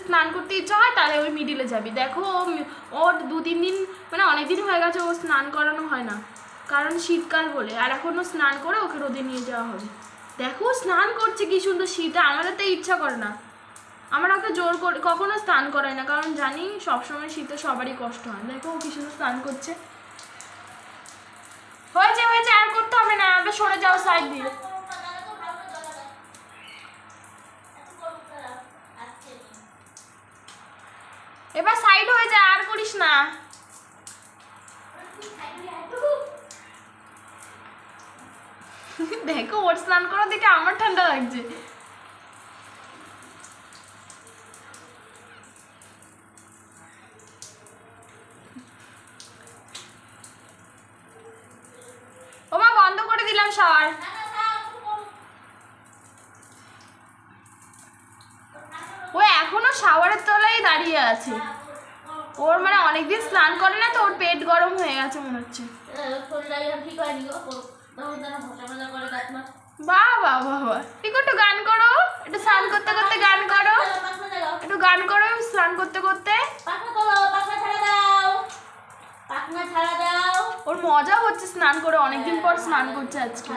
স্নান করতে ইচ্ছা হয় তাহলে ওই মিডিলে যাবি। দেখো ওর 2-3 দিন মানে অনেক দিন হয়ে গেছে ও স্নান করানো হয় না, কারণ শীতকাল বলে। আর এখনও স্নান করে ওকে রোদে নিয়ে যাওয়া হবে। দেখো স্নান করছে কি সুন্দর শীতে, আমাদের তো ইচ্ছা করে না, আমরা ওকে জোর করে কখনো স্নান করাই না, কারণ জানি সবসময় শীতে সবারই কষ্ট হয়। দেখো ও কি সুন্দর স্নান করছে। হয়েছে হয়েছে, আর করতে হবে না, আমরা সরে যাও সাইড দিয়ে। এবার সাইড হয়ে যা, আর করিস না। দেখো ওর স্নান করা দেখে আমার ঠান্ডা লাগছে। ওমা বন্ধ করে দিলাম শাওয়ার। ও এখনো শাওয়ারের তলায় দাঁড়িয়ে আছে, ওর মানে অনেকদিন স্নান করে না তো ওর পেট গরম হয়ে গেছে মনে হচ্ছে। বাহ বাহ বাহ বাহ, একটু গান করো, একটু স্নান করতে করতে গান করো, একটু গান করো স্নান করতে করতে। ওর মজা হচ্ছে স্নান করে, অনেকদিন পর স্নান করছে আজকে।